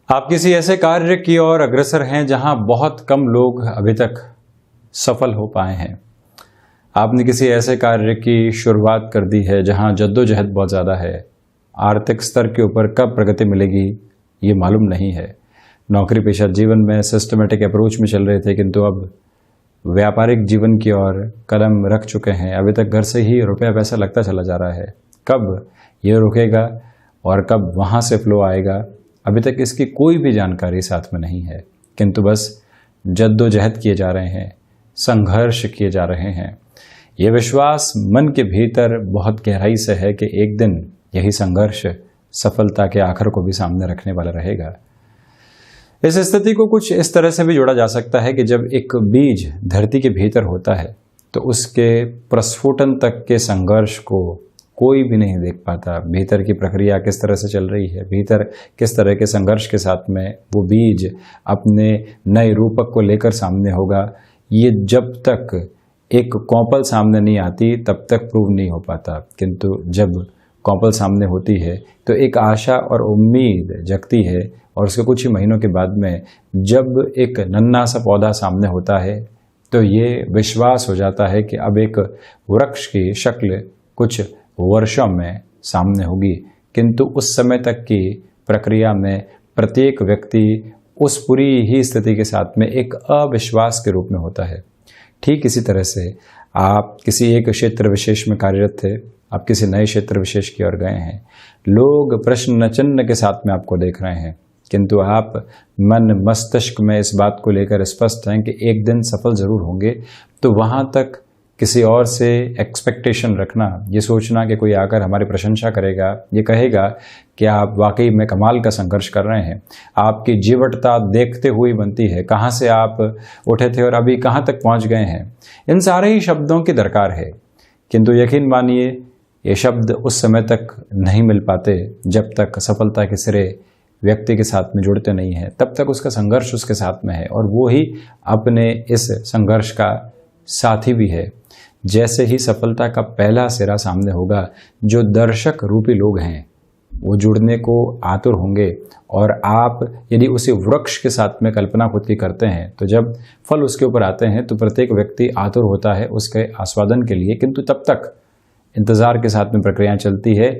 आप किसी ऐसे कार्य की ओर अग्रसर हैं जहां बहुत कम लोग अभी तक सफल हो पाए हैं। आपने किसी ऐसे कार्य की शुरुआत कर दी है जहां जद्दोजहद बहुत ज़्यादा है। आर्थिक स्तर के ऊपर कब प्रगति मिलेगी ये मालूम नहीं है। नौकरी पेशा जीवन में सिस्टमेटिक अप्रोच में चल रहे थे, किंतु अब व्यापारिक जीवन की ओर कदम रख चुके हैं। अभी तक घर से ही रुपया पैसा लगता चला जा रहा है। कब ये रुकेगा और कब वहाँ से फ्लो आएगा, अभी तक इसकी कोई भी जानकारी साथ में नहीं है। किंतु बस जद्दोजहद किए जा रहे हैं, संघर्ष किए जा रहे हैं। ये विश्वास मन के भीतर बहुत गहराई से है कि एक दिन यही संघर्ष सफलता के आखिर को भी सामने रखने वाला रहेगा। इस स्थिति को कुछ इस तरह से भी जोड़ा जा सकता है कि जब एक बीज धरती के भीतर होता है तो उसके प्रस्फुटन तक के संघर्ष को कोई भी नहीं देख पाता। भीतर की प्रक्रिया किस तरह से चल रही है, भीतर किस तरह के संघर्ष के साथ में वो बीज अपने नए रूपक को लेकर सामने होगा, ये जब तक एक कॉपल सामने नहीं आती तब तक प्रूव नहीं हो पाता। किंतु जब कॉपल सामने होती है तो एक आशा और उम्मीद जगती है, और उसके कुछ ही महीनों के बाद में जब एक नन्हा सा पौधा सामने होता है तो ये विश्वास हो जाता है कि अब एक वृक्ष की शक्ल कुछ वर्षों में सामने होगी। किंतु उस समय तक की प्रक्रिया में प्रत्येक व्यक्ति उस पूरी ही स्थिति के साथ में एक अविश्वास के रूप में होता है। ठीक इसी तरह से आप किसी एक क्षेत्र विशेष में कार्यरत थे, आप किसी नए क्षेत्र विशेष की ओर गए हैं। लोग प्रश्न चिन्ह के साथ में आपको देख रहे हैं, किंतु आप मन मस्तिष्क में इस बात को लेकर स्पष्ट हैं कि एक दिन सफल जरूर होंगे। तो वहाँ तक किसी और से एक्सपेक्टेशन रखना, ये सोचना कि कोई आकर हमारी प्रशंसा करेगा, ये कहेगा कि आप वाकई में कमाल का संघर्ष कर रहे हैं, आपकी जीवटता देखते हुए बनती है, कहाँ से आप उठे थे और अभी कहाँ तक पहुँच गए हैं, इन सारे ही शब्दों की दरकार है। किंतु यकीन मानिए ये शब्द उस समय तक नहीं मिल पाते जब तक सफलता के सिरे व्यक्ति के साथ में जुड़ते नहीं हैं। तब तक उसका संघर्ष उसके साथ में है, और वो ही अपने इस संघर्ष का साथी भी है। जैसे ही सफलता का पहला सिरा सामने होगा, जो दर्शक रूपी लोग हैं वो जुड़ने को आतुर होंगे, और आप यदि उसी वृक्ष के साथ में कल्पना खुद की करते हैं तो जब फल उसके ऊपर आते हैं तो प्रत्येक व्यक्ति आतुर होता है उसके आस्वादन के लिए। किंतु तब तक इंतज़ार के साथ में प्रक्रिया चलती है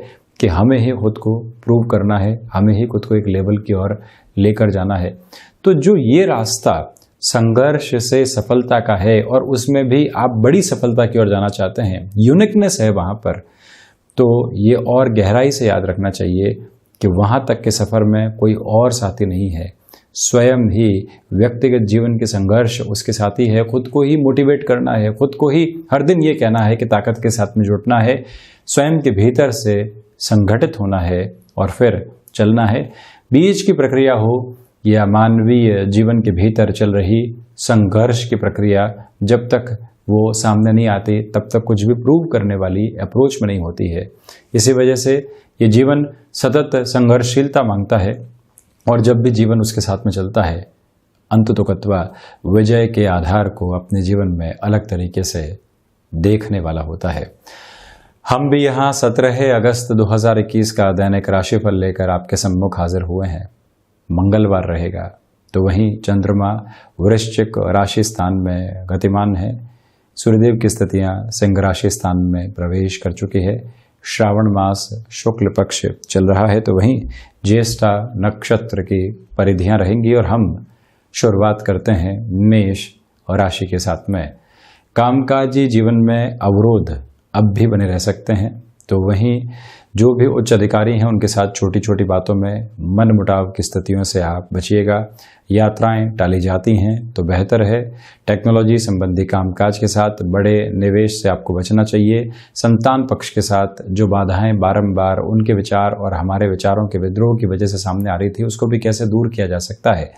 कि हमें ही खुद को प्रूव करना है, हमें ही खुद को एक लेवल की ओर लेकर जाना है। तो जो ये रास्ता संघर्ष से सफलता का है, और उसमें भी आप बड़ी सफलता की ओर जाना चाहते हैं, यूनिकनेस है वहाँ पर, तो ये और गहराई से याद रखना चाहिए कि वहाँ तक के सफ़र में कोई और साथी नहीं है। स्वयं ही व्यक्तिगत जीवन के संघर्ष उसके साथी है। खुद को ही मोटिवेट करना है, खुद को ही हर दिन ये कहना है कि ताकत के साथ में जुटना है, स्वयं के भीतर से संगठित होना है और फिर चलना है। बीज की प्रक्रिया हो या मानवीय जीवन के भीतर चल रही संघर्ष की प्रक्रिया, जब तक वो सामने नहीं आती तब तक कुछ भी प्रूव करने वाली अप्रोच में नहीं होती है। इसी वजह से ये जीवन सतत संघर्षशीलता मांगता है, और जब भी जीवन उसके साथ में चलता है, अंततोगत्वा विजय के आधार को अपने जीवन में अलग तरीके से देखने वाला होता है। हम भी यहाँ 17 अगस्त 2021 का दैनिक राशिफल लेकर आपके सम्मुख हाजिर हुए हैं। मंगलवार रहेगा, तो वहीं चंद्रमा वृश्चिक राशि स्थान में गतिमान है। सूर्यदेव की स्थितियां सिंह राशि स्थान में प्रवेश कर चुकी है। श्रावण मास शुक्ल पक्ष चल रहा है, तो वहीं ज्येष्ठा नक्षत्र की परिधियां रहेंगी। और हम शुरुआत करते हैं मेष और राशि के साथ में। कामकाजी जीवन में अवरोध अब भी बने रह सकते हैं, तो वहीं जो भी उच्च अधिकारी हैं उनके साथ छोटी छोटी बातों में मनमुटाव की स्थितियों से आप बचिएगा। यात्राएं टाली जाती हैं तो बेहतर है। टेक्नोलॉजी संबंधी कामकाज के साथ बड़े निवेश से आपको बचना चाहिए। संतान पक्ष के साथ जो बाधाएं बारंबार उनके विचार और हमारे विचारों के विद्रोह की वजह से सामने आ रही थी, उसको भी कैसे दूर किया जा सकता है,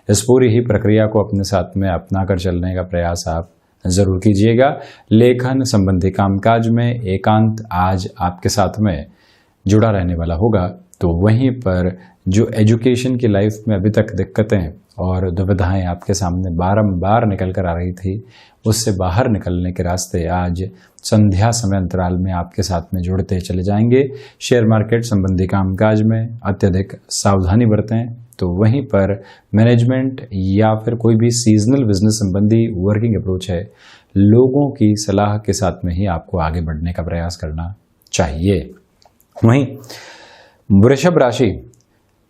इस पूरी ही प्रक्रिया को अपने साथ में अपना कर चलने का प्रयास आप जरूर कीजिएगा। लेखन संबंधी कामकाज में एकांत आज आपके साथ में जुड़ा रहने वाला होगा। तो वहीं पर जो एजुकेशन की लाइफ में अभी तक दिक्कतें और दुविधाएं आपके सामने बारंबार निकल कर आ रही थी, उससे बाहर निकलने के रास्ते आज संध्या समय अंतराल में आपके साथ में जुड़ते चले जाएंगे। शेयर मार्केट संबंधी कामकाज में अत्यधिक सावधानी बरतें, तो वहीं पर मैनेजमेंट या फिर कोई भी सीजनल बिजनेस संबंधी वर्किंग अप्रोच है, लोगों की सलाह के साथ में ही आपको आगे बढ़ने का प्रयास करना चाहिए। वहीं वृषभ राशि,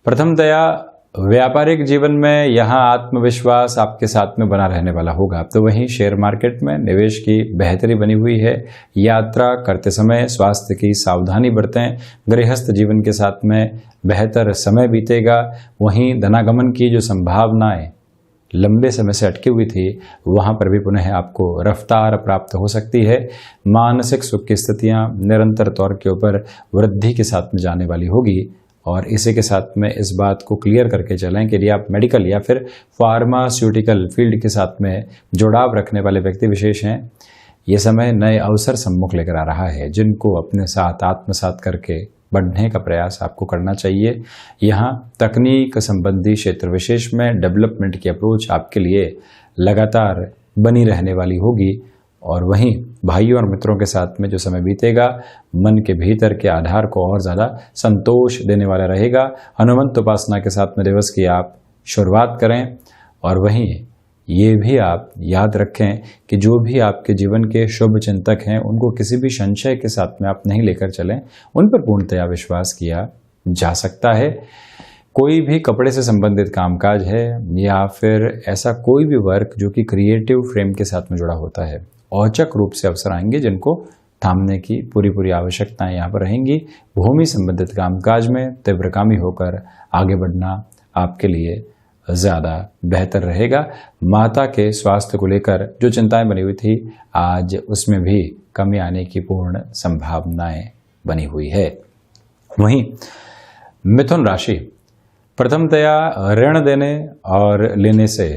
प्रथमतया व्यापारिक जीवन में यहाँ आत्मविश्वास आपके साथ में बना रहने वाला होगा। तो वहीं शेयर मार्केट में निवेश की बेहतरी बनी हुई है। यात्रा करते समय स्वास्थ्य की सावधानी बरतें। गृहस्थ जीवन के साथ में बेहतर समय बीतेगा। वहीं धनागमन की जो संभावनाएं लंबे समय से अटकी हुई थी, वहां पर भी पुनः आपको रफ्तार प्राप्त हो सकती है। मानसिक सुख की स्थितियां निरंतर तौर के ऊपर वृद्धि के साथ में जाने वाली होगी। और इसी के साथ में इस बात को क्लियर करके चलें कि यदि आप मेडिकल या फिर फार्मास्यूटिकल फील्ड के साथ में जुड़ाव रखने वाले व्यक्ति विशेष हैं, ये समय नए अवसर सम्मुख लेकर आ रहा है, जिनको अपने साथ आत्मसात करके बढ़ने का प्रयास आपको करना चाहिए। यहाँ तकनीक संबंधी क्षेत्र विशेष में डेवलपमेंट की अप्रोच आपके लिए लगातार बनी रहने वाली होगी। और वहीं भाइयों और मित्रों के साथ में जो समय बीतेगा, मन के भीतर के आधार को और ज़्यादा संतोष देने वाला रहेगा। हनुमंत उपासना के साथ में दिवस की आप शुरुआत करें। और वहीं ये भी आप याद रखें कि जो भी आपके जीवन के शुभ चिंतक हैं, उनको किसी भी संशय के साथ में आप नहीं लेकर चलें, उन पर पूर्णतया विश्वास किया जा सकता है। कोई भी कपड़े से संबंधित कामकाज है या फिर ऐसा कोई भी वर्क जो कि क्रिएटिव फ्रेम के साथ में जुड़ा होता है, औचक रूप से अवसर आएंगे जिनको थामने की पूरी आवश्यकताएं यहाँ पर रहेंगी। भूमि संबंधित कामकाज में तीव्रकामी होकर आगे बढ़ना आपके लिए ज़्यादा बेहतर रहेगा। माता के स्वास्थ्य को लेकर जो चिंताएं बनी हुई थी, आज उसमें भी कमी आने की पूर्ण संभावनाएं बनी हुई है। वहीं मिथुन राशि, प्रथमतया ऋण देने और लेने से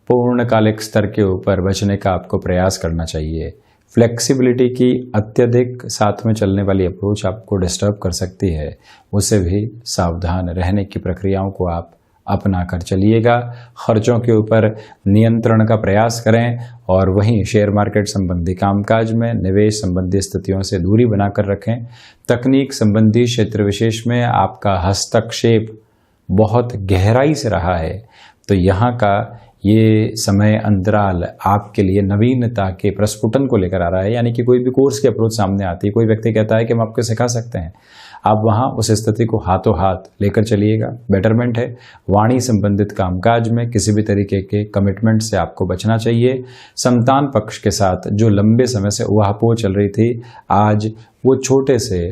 पूर्णकालिक स्तर के ऊपर बचने का आपको प्रयास करना चाहिए। फ्लेक्सिबिलिटी की अत्यधिक साथ में चलने वाली अप्रोच आपको डिस्टर्ब कर सकती है, उससे भी सावधान रहने की प्रक्रियाओं को आप अपना कर चलिएगा। खर्चों के ऊपर नियंत्रण का प्रयास करें। और वहीं शेयर मार्केट संबंधी कामकाज में निवेश संबंधी स्थितियों से दूरी बनाकर रखें। तकनीक संबंधी क्षेत्र विशेष में आपका हस्तक्षेप बहुत गहराई से रहा है, तो यहाँ का ये समय अंतराल आपके लिए नवीनता के प्रस्फुटन को लेकर आ रहा है। यानी कि कोई भी कोर्स की अप्रोच सामने आती है, कोई व्यक्ति कहता है कि हम आपको सिखा सकते हैं, आप वहाँ उस स्थिति को हाथों हाथ लेकर चलिएगा, बेटरमेंट है। वाणी संबंधित कामकाज में किसी भी तरीके के कमिटमेंट से आपको बचना चाहिए। संतान पक्ष के साथ जो लंबे समय से उहापोह चल रही थी, आज वो छोटे से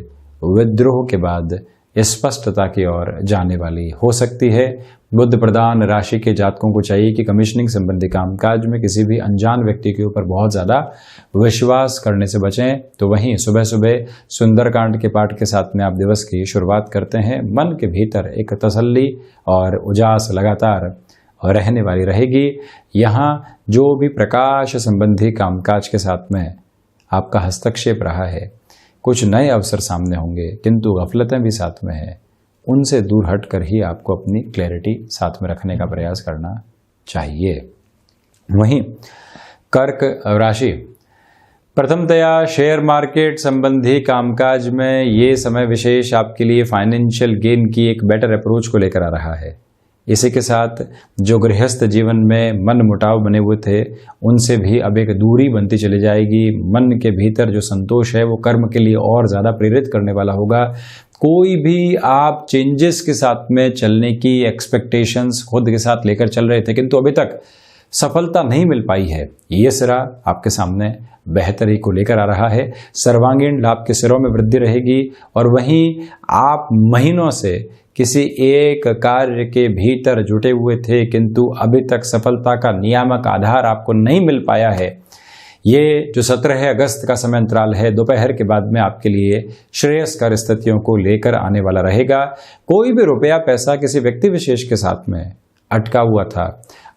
विद्रोह के बाद स्पष्टता की ओर जाने वाली हो सकती है। बुध प्रधान राशि के जातकों को चाहिए कि कमीशनिंग संबंधी कामकाज में किसी भी अनजान व्यक्ति के ऊपर बहुत ज़्यादा विश्वास करने से बचें। तो वहीं सुबह सुबह सुंदरकांड के पाठ के साथ में आप दिवस की शुरुआत करते हैं। मन के भीतर एक तसल्ली और उजास लगातार रहने वाली रहेगी। यहाँ जो भी प्रकाश संबंधी कामकाज के साथ में आपका हस्तक्षेप रहा है, कुछ नए अवसर सामने होंगे, किंतु गफलतें भी साथ में हैं। उनसे दूर हटकर ही आपको अपनी क्लैरिटी साथ में रखने का प्रयास करना चाहिए। वहीं कर्क राशि, प्रथमतया शेयर मार्केट संबंधी कामकाज में ये समय विशेष आपके लिए फाइनेंशियल गेन की एक बेटर अप्रोच को लेकर आ रहा है। इसी के साथ जो गृहस्थ जीवन में मन मुटाव बने हुए थे, उनसे भी अब एक दूरी बनती चली जाएगी। मन के भीतर जो संतोष है वो कर्म के लिए और ज़्यादा प्रेरित करने वाला होगा। कोई भी आप चेंजेस के साथ में चलने की एक्सपेक्टेशंस खुद के साथ लेकर चल रहे थे, किंतु अभी तक सफलता नहीं मिल पाई है, ये सिरा आपके सामने बेहतरी को लेकर आ रहा है। सर्वांगीण लाभ के सिरों में वृद्धि रहेगी। और वहीं आप महीनों से किसी एक कार्य के भीतर जुटे हुए थे, किंतु अभी तक सफलता का नियामक आधार आपको नहीं मिल पाया है। ये जो 17 अगस्त का समय अंतराल है, दोपहर के बाद में आपके लिए श्रेयस्कर स्थितियों को लेकर आने वाला रहेगा। कोई भी रुपया पैसा किसी व्यक्ति विशेष के साथ में अटका हुआ था,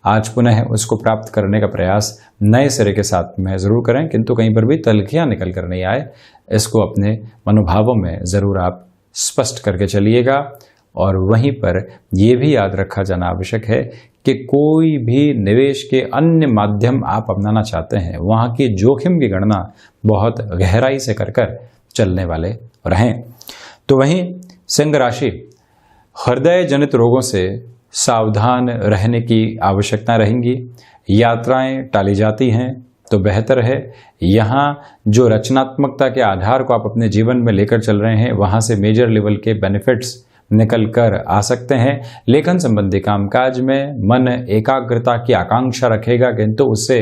आज पुनः उसको प्राप्त करने का प्रयास नए सिरे के साथ में जरूर करें, किंतु कहीं पर भी तलखियां निकल कर नहीं आए, इसको अपने मनोभावों में जरूर आप स्पष्ट करके चलिएगा। और वहीं पर यह भी याद रखा जाना आवश्यक है कि कोई भी निवेश के अन्य माध्यम आप अपनाना चाहते हैं, वहाँ की जोखिम की गणना बहुत गहराई से कर चलने वाले रहें। तो वहीं सिंह राशि, हृदय जनित रोगों से सावधान रहने की आवश्यकता रहेंगी। यात्राएं टाली जाती हैं तो बेहतर है। यहाँ जो रचनात्मकता के आधार को आप अपने जीवन में लेकर चल रहे हैं, वहाँ से मेजर लेवल के बेनिफिट्स निकल कर आ सकते हैं। लेखन संबंधी कामकाज में मन एकाग्रता की आकांक्षा रखेगा, किंतु उससे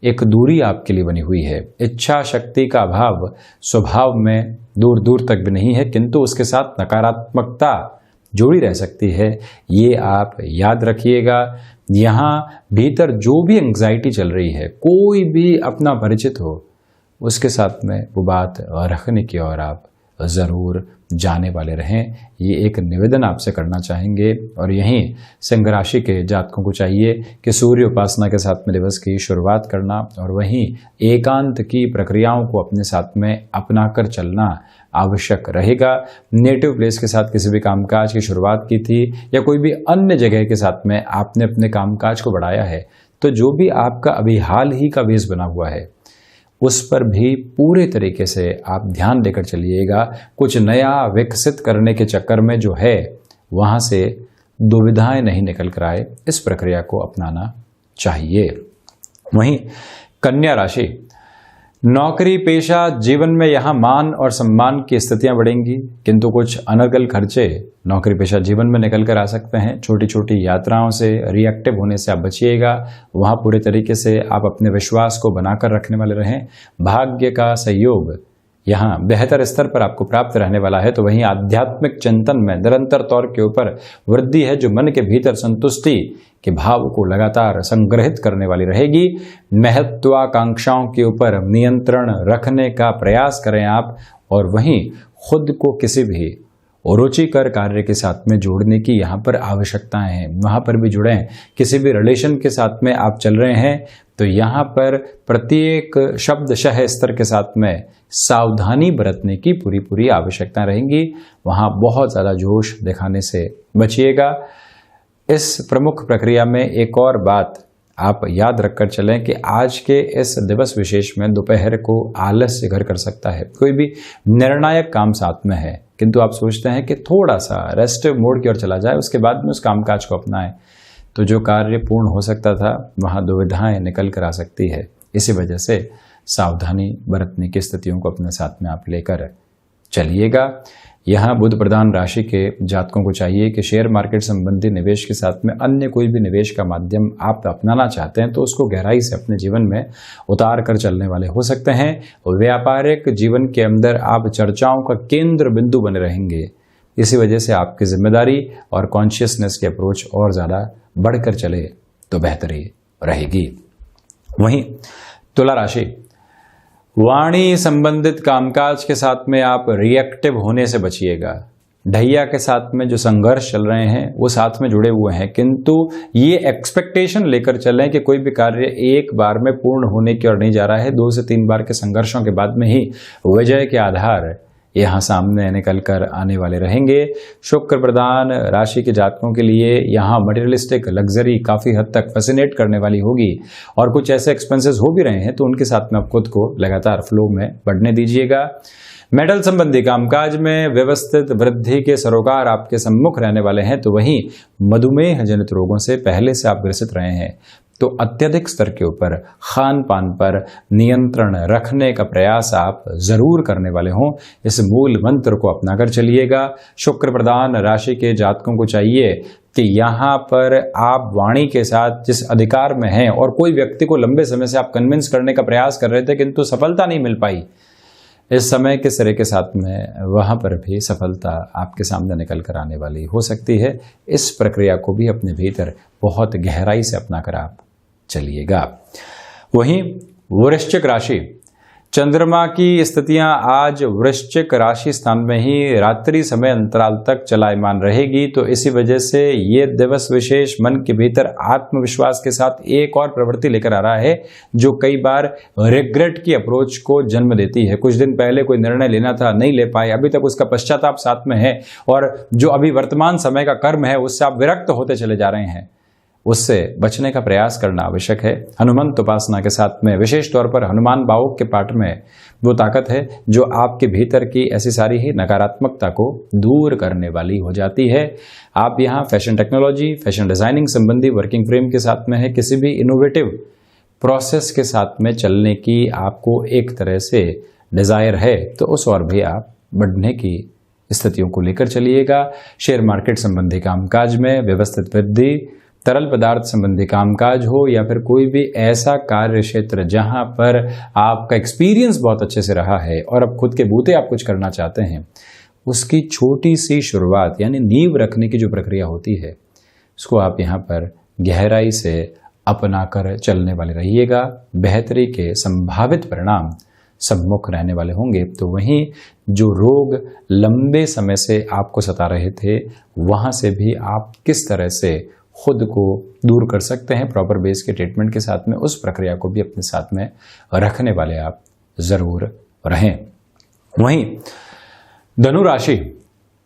एक दूरी आपके लिए बनी हुई है। इच्छा शक्ति का अभाव स्वभाव में दूर दूर तक भी नहीं है, किंतु उसके साथ नकारात्मकता जुड़ी रह सकती है। ये आप याद रखिएगा। यहाँ भीतर जो भी एंग्जाइटी चल रही है, कोई भी अपना परिचित हो, उसके साथ में वो बात रखने की ओर आप ज़रूर जाने वाले रहें। ये एक निवेदन आपसे करना चाहेंगे। और यहीं सिंह राशि के जातकों को चाहिए कि सूर्य उपासना के साथ में दिवस की शुरुआत करना और वहीं एकांत की प्रक्रियाओं को अपने साथ में अपनाकर चलना आवश्यक रहेगा। नेटिव प्लेस के साथ किसी भी कामकाज की शुरुआत की थी या कोई भी अन्य जगह के साथ में आपने अपने कामकाज को बढ़ाया है, तो जो भी आपका अभी हाल ही का बेस बना हुआ है, उस पर भी पूरे तरीके से आप ध्यान देकर चलिएगा। कुछ नया विकसित करने के चक्कर में जो है, वहाँ से दुविधाएं नहीं निकल कर आए, इस प्रक्रिया को अपनाना चाहिए। वहीं कन्या राशि, नौकरी पेशा जीवन में यहाँ मान और सम्मान की स्थितियां बढ़ेंगी, किंतु कुछ अनर्गल खर्चे नौकरी पेशा जीवन में निकल कर आ सकते हैं। छोटी छोटी यात्राओं से, रिएक्टिव होने से आप बचिएगा। वहाँ पूरे तरीके से आप अपने विश्वास को बनाकर रखने वाले रहें। भाग्य का सहयोग यहाँ बेहतर स्तर पर आपको प्राप्त रहने वाला है। तो वहीं आध्यात्मिक चिंतन में निरंतर तौर के ऊपर वृद्धि है, जो मन के भीतर संतुष्टि के भाव को लगातार संग्रहित करने वाली रहेगी। महत्वाकांक्षाओं के ऊपर नियंत्रण रखने का प्रयास करें आप, और वहीं खुद को किसी भी रुचिकर कार्य के साथ में जोड़ने की यहाँ पर आवश्यकताएं हैं, वहाँ पर भी जुड़ें। किसी भी रिलेशन के साथ में आप चल रहे हैं तो यहाँ पर प्रत्येक शब्दशः स्तर के साथ में सावधानी बरतने की पूरी आवश्यकता रहेंगी। वहाँ बहुत ज़्यादा जोश दिखाने से बचिएगा। इस प्रमुख प्रक्रिया में एक और बात आप याद रखकर चलें कि आज के इस दिवस विशेष में दोपहर को आलस्य घर कर सकता है। कोई भी निर्णायक काम साथ में है, किंतु आप सोचते हैं कि थोड़ा सा रेस्ट मोड की ओर चला जाए, उसके बाद में उस कामकाज को अपनाएं, तो जो कार्य पूर्ण हो सकता था वहाँ दुविधाएं निकल कर आ सकती है। इसी वजह से सावधानी बरतने की स्थितियों को अपने साथ में आप लेकर चलिएगा। यहाँ बुध प्रधान राशि के जातकों को चाहिए कि शेयर मार्केट संबंधी निवेश के साथ में अन्य कोई भी निवेश का माध्यम आप अपनाना चाहते हैं तो उसको गहराई से अपने जीवन में उतार कर चलने वाले हो सकते हैं। व्यापारिक जीवन के अंदर आप चर्चाओं का केंद्र बिंदु बने रहेंगे। इसी वजह से आपकी जिम्मेदारी और कॉन्शियसनेस की अप्रोच और ज़्यादा बढ़कर चले तो बेहतरी रहेगी। वहीं तुला राशि, वाणी संबंधित कामकाज के साथ में आप रिएक्टिव होने से बचिएगा। ढैया के साथ में जो संघर्ष चल रहे हैं वो साथ में जुड़े हुए हैं, किंतु ये एक्सपेक्टेशन लेकर चलें कि कोई भी कार्य एक बार में पूर्ण होने की ओर नहीं जा रहा है। 2 से 3 बार के संघर्षों के बाद में ही विजय के आधार यहाँ सामने निकल कर आने वाले रहेंगे। शुक्र प्रधान राशि के जातकों के लिए यहाँ मटेरियलिस्टिक लग्जरी काफ़ी हद तक फैसिनेट करने वाली होगी, और कुछ ऐसे एक्सपेंसेस हो भी रहे हैं तो उनके साथ में आप खुद को लगातार फ्लो में बढ़ने दीजिएगा। मेटल संबंधी कामकाज में व्यवस्थित वृद्धि के सरोकार आपके सम्मुख रहने वाले हैं। तो वहीं मधुमेह जनित रोगों से पहले से आप ग्रसित रहे हैं तो अत्यधिक स्तर के ऊपर खान पान पर नियंत्रण रखने का प्रयास आप जरूर करने वाले हों। इस मूल मंत्र को अपनाकर चलिएगा। शुक्र प्रधान राशि के जातकों को चाहिए कि यहाँ पर आप वाणी के साथ जिस अधिकार में हैं, और कोई व्यक्ति को लंबे समय से आप कन्विंस करने का प्रयास कर रहे थे किंतु सफलता नहीं मिल पाई, इस समय के सिरे के साथ में वहाँ पर भी सफलता आपके सामने निकल कर आने वाली हो सकती है। इस प्रक्रिया को भी अपने भीतर बहुत गहराई से अपनाकर आप चलिएगा। वहीं वृश्चिक राशि, चंद्रमा की स्थितियां आज वृश्चिक राशि स्थान में ही रात्रि समय अंतराल तक चलायमान रहेगी। तो इसी वजह से ये दिवस विशेष मन के भीतर आत्मविश्वास के साथ एक और प्रवृत्ति लेकर आ रहा है जो कई बार रिग्रेट की अप्रोच को जन्म देती है। कुछ दिन पहले कोई निर्णय लेना था, नहीं ले पाए, अभी तक उसका पश्चाताप साथ में है, और जो अभी वर्तमान समय का कर्म है उससे आप विरक्त होते चले जा रहे हैं। उससे बचने का प्रयास करना आवश्यक है। हनुमंत उपासना के साथ में विशेष तौर पर हनुमान भावुक के पाठ में वो ताकत है जो आपके भीतर की ऐसी सारी ही नकारात्मकता को दूर करने वाली हो जाती है। आप यहाँ फैशन टेक्नोलॉजी, फैशन डिजाइनिंग संबंधी वर्किंग फ्रेम के साथ में है, किसी भी इनोवेटिव प्रोसेस के साथ में चलने की आपको एक तरह से डिजायर है तो उस और भी आप बढ़ने की स्थितियों को लेकर चलिएगा। शेयर मार्केट संबंधी कामकाज में व्यवस्थित वृद्धि, तरल पदार्थ संबंधी कामकाज हो या फिर कोई भी ऐसा कार्य क्षेत्र जहां पर आपका एक्सपीरियंस बहुत अच्छे से रहा है और अब खुद के बूते आप कुछ करना चाहते हैं, उसकी छोटी सी शुरुआत यानी नींव रखने की जो प्रक्रिया होती है उसको आप यहाँ पर गहराई से अपनाकर चलने वाले रहिएगा। बेहतरी के संभावित परिणाम सम्मुख रहने वाले होंगे। तो वहीं जो रोग लंबे समय से आपको सता रहे थे वहां से भी आप किस तरह से खुद को दूर कर सकते हैं प्रॉपर बेस के ट्रीटमेंट के साथ में, उस प्रक्रिया को भी अपने साथ में रखने वाले आप जरूर रहें। वहीं धनु राशि,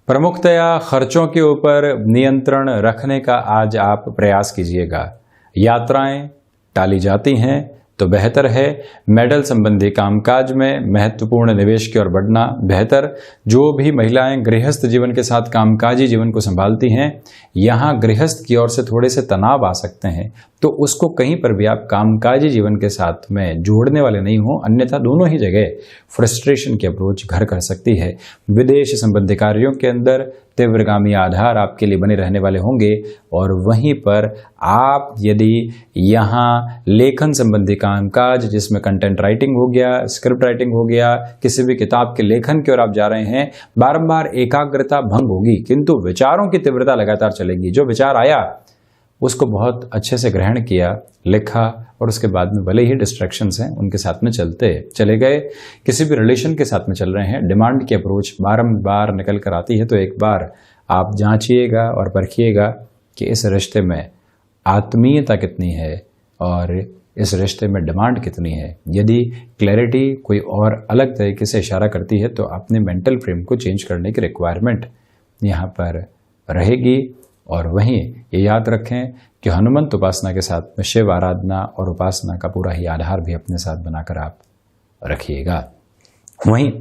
प्रमुखतया खर्चों के ऊपर नियंत्रण रखने का आज आप प्रयास कीजिएगा। यात्राएं टाली जाती हैं तो बेहतर है। मेडल संबंधी कामकाज में महत्वपूर्ण निवेश की ओर बढ़ना बेहतर। जो भी महिलाएं गृहस्थ जीवन के साथ कामकाजी जीवन को संभालती हैं, यहाँ गृहस्थ की ओर से थोड़े से तनाव आ सकते हैं, तो उसको कहीं पर भी आप कामकाजी जीवन के साथ में जोड़ने वाले नहीं हो, अन्यथा दोनों ही जगह फ्रस्ट्रेशन की अप्रोच घर कर सकती है। विदेश संबंधी कार्यों के अंदर तीव्रगामी आधार आपके लिए बने रहने वाले होंगे और वहीं पर आप यदि यहाँ लेखन संबंधी कामकाज जिसमें कंटेंट राइटिंग हो गया, स्क्रिप्ट राइटिंग हो गया, किसी भी किताब के लेखन की ओर आप जा रहे हैं, बारंबार एकाग्रता भंग होगी किंतु विचारों की तीव्रता लगातार चलेगी। जो विचार आया उसको बहुत अच्छे से ग्रहण किया, लिखा और उसके बाद में भले ही डिस्ट्रैक्शंस हैं उनके साथ में चलते चले गए। किसी भी रिलेशन के साथ में चल रहे हैं, डिमांड की अप्रोच बारंबार निकल कर आती है, तो एक बार आप जांचिएगा और परखिएगा कि इस रिश्ते में आत्मीयता कितनी है और इस रिश्ते में डिमांड कितनी है। यदि क्लैरिटी कोई और अलग तरीके से इशारा करती है तो अपने मेंटल फ्रेम को चेंज करने की रिक्वायरमेंट यहाँ पर रहेगी। और वहीं ये याद रखें कि हनुमंत उपासना के साथ में शिव आराधना और उपासना का पूरा ही आधार भी अपने साथ बनाकर आप रखिएगा। वहीं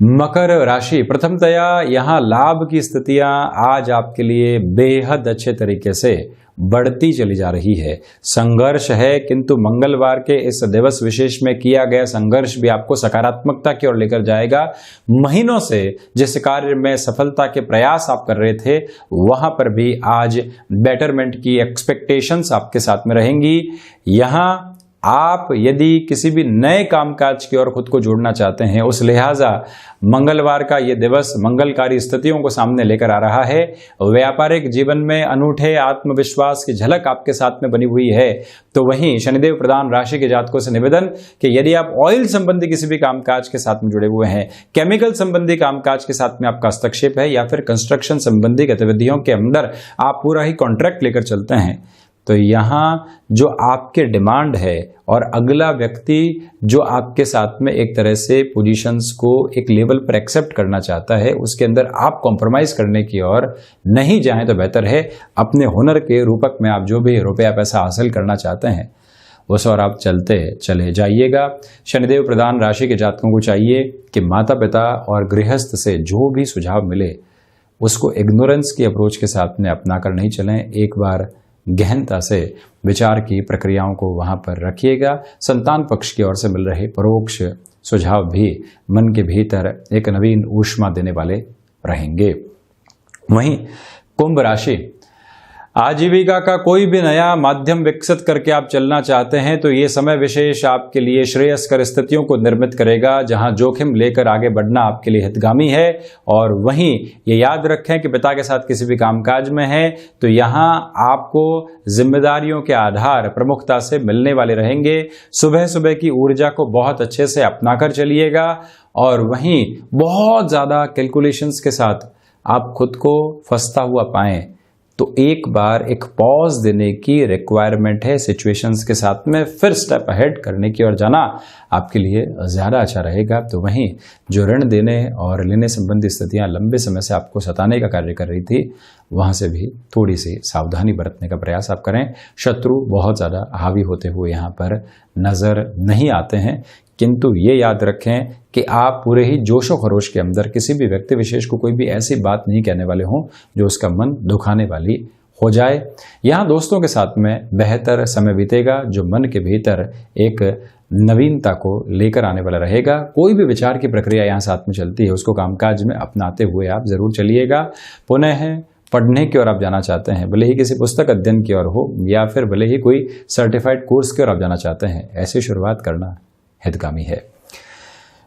मकर राशि, प्रथमतया यहाँ लाभ की स्थितियां आज आपके लिए बेहद अच्छे तरीके से बढ़ती चली जा रही है। संघर्ष है किंतु मंगलवार के इस दिवस विशेष में किया गया संघर्ष भी आपको सकारात्मकता की ओर लेकर जाएगा। महीनों से जिस कार्य में सफलता के प्रयास आप कर रहे थे वहां पर भी आज बेटरमेंट की एक्सपेक्टेशंस आपके साथ में रहेंगी। यहां आप यदि किसी भी नए कामकाज की ओर खुद को जोड़ना चाहते हैं, उस लिहाजा मंगलवार का ये दिवस मंगलकारी स्थितियों को सामने लेकर आ रहा है। व्यापारिक जीवन में अनूठे आत्मविश्वास की झलक आपके साथ में बनी हुई है। तो वहीं शनिदेव प्रधान राशि के जातकों से निवेदन कि यदि आप ऑयल संबंधी किसी भी कामकाज के साथ में जुड़े हुए हैं, केमिकल संबंधी कामकाज के साथ में आपका हस्तक्षेप है या फिर कंस्ट्रक्शन संबंधी गतिविधियों के अंदर आप पूरा ही कॉन्ट्रैक्ट लेकर चलते हैं, तो यहाँ जो आपके डिमांड है और अगला व्यक्ति जो आपके साथ में एक तरह से पोजीशंस को एक लेवल पर एक्सेप्ट करना चाहता है, उसके अंदर आप कॉम्प्रोमाइज करने की ओर नहीं जाएं तो बेहतर है। अपने हुनर के रूपक में आप जो भी रुपया पैसा हासिल करना चाहते हैं उस और आप चलते चले जाइएगा। शनिदेव प्रधान राशि के जातकों को चाहिए कि माता पिता और गृहस्थ से जो भी सुझाव मिले उसको इग्नोरेंस की अप्रोच के साथ में अपना कर नहीं चलें। एक बार गहनता से विचार की प्रक्रियाओं को वहां पर रखिएगा। संतान पक्ष की ओर से मिल रहे परोक्ष सुझाव भी मन के भीतर एक नवीन ऊष्मा देने वाले रहेंगे। वहीं कुंभ राशि, आजीविका का कोई भी नया माध्यम विकसित करके आप चलना चाहते हैं तो ये समय विशेष आपके लिए श्रेयस्कर स्थितियों को निर्मित करेगा, जहां जोखिम लेकर आगे बढ़ना आपके लिए हितगामी है। और वहीं ये याद रखें कि पिता के साथ किसी भी कामकाज में है तो यहाँ आपको जिम्मेदारियों के आधार प्रमुखता से मिलने वाले रहेंगे। सुबह सुबह की ऊर्जा को बहुत अच्छे से अपनाकर चलिएगा और वहीं बहुत ज़्यादा कैलकुलेशंस के साथ आप खुद को फंसता हुआ पाएं तो एक बार एक पॉज देने की रिक्वायरमेंट है सिचुएशंस के साथ में, फिर स्टेप अहेड करने की ओर जाना आपके लिए ज़्यादा अच्छा रहेगा। तो वहीं जो ऋण देने और लेने संबंधी स्थितियां लंबे समय से आपको सताने का कार्य कर रही थी, वहां से भी थोड़ी सी सावधानी बरतने का प्रयास आप करें। शत्रु बहुत ज़्यादा हावी होते हुए यहाँ पर नज़र नहीं आते हैं, किंतु ये याद रखें कि आप पूरे ही जोशो खरोश के अंदर किसी भी व्यक्ति विशेष को कोई भी ऐसी बात नहीं कहने वाले हों जो उसका मन दुखाने वाली हो जाए। यहाँ दोस्तों के साथ में बेहतर समय बीतेगा जो मन के भीतर एक नवीनता को लेकर आने वाला रहेगा। कोई भी विचार की प्रक्रिया यहाँ साथ में चलती है, उसको कामकाज में अपनाते हुए आप जरूर चलिएगा। पुनः पढ़ने की ओर आप जाना चाहते हैं, भले ही किसी पुस्तक अध्ययन की ओर हो या फिर भले ही कोई सर्टिफाइड कोर्स की ओर आप जाना चाहते हैं, ऐसी शुरुआत करना हितकामी है।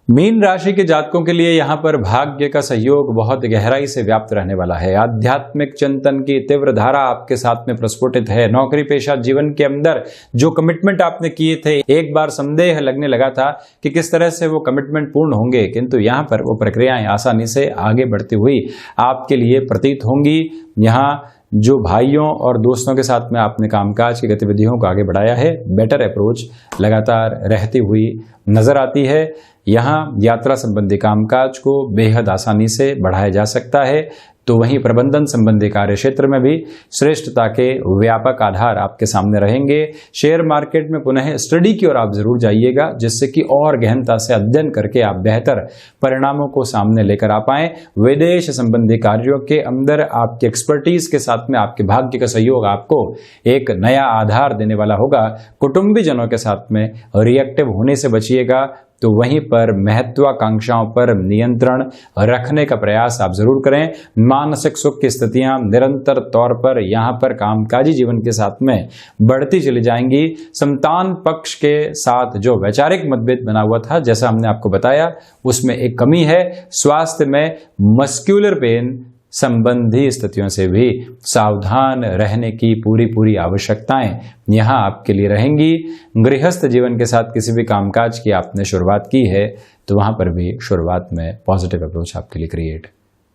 मीन राशि के जातकों के लिए यहाँ पर भाग्य का सहयोग बहुत गहराई से व्याप्त रहने वाला है। आध्यात्मिक चिंतन की तीव्र धारा आपके साथ में प्रस्फुटित है। नौकरी पेशा जीवन के अंदर जो कमिटमेंट आपने किए थे, एक बार संदेह लगने लगा था कि किस तरह से वो कमिटमेंट पूर्ण होंगे, किंतु यहाँ पर वो प्रक्रियाएं आसानी से आगे बढ़ती हुई आपके लिए प्रतीत होंगी। यहाँ जो भाइयों और दोस्तों के साथ में आपने कामकाज की गतिविधियों को आगे बढ़ाया है, बेटर अप्रोच लगातार रहती हुई नजर आती है। यहाँ यात्रा संबंधी कामकाज को बेहद आसानी से बढ़ाया जा सकता है। तो वहीं प्रबंधन संबंधी कार्य क्षेत्र में भी श्रेष्ठता के व्यापक आधार आपके सामने रहेंगे। शेयर मार्केट में पुनः स्टडी की ओर आप जरूर जाइएगा, जिससे कि और गहनता से अध्ययन करके आप बेहतर परिणामों को सामने लेकर आ पाएं। विदेश संबंधी कार्यों के अंदर आपके एक्सपर्टीज के साथ में आपके भाग्य का सहयोग आपको एक नया आधार देने वाला होगा। कुटुंबीजनों के साथ में रिएक्टिव होने से बचिएगा। तो वहीं पर महत्वाकांक्षाओं पर नियंत्रण रखने का प्रयास आप जरूर करें। मानसिक सुख की स्थितियां निरंतर तौर पर यहाँ पर कामकाजी जीवन के साथ में बढ़ती चली जाएंगी। संतान पक्ष के साथ जो वैचारिक मतभेद बना हुआ था, जैसा हमने आपको बताया, उसमें एक कमी है। स्वास्थ्य में मस्क्यूलर पेन संबंधी स्थितियों से भी सावधान रहने की पूरी आवश्यकताएं यहाँ आपके लिए रहेंगी। गृहस्थ जीवन के साथ किसी भी कामकाज की आपने शुरुआत की है, तो वहां पर भी शुरुआत में पॉजिटिव अप्रोच आपके लिए क्रिएट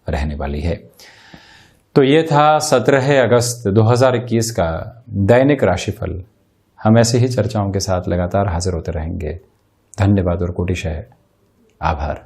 रहने वाली है। तो ये था 17 अगस्त 2021 का दैनिक राशिफल। हम ऐसे ही चर्चाओं के साथ लगातार हाजिर होते रहेंगे। धन्यवाद और कोटिशः आभार।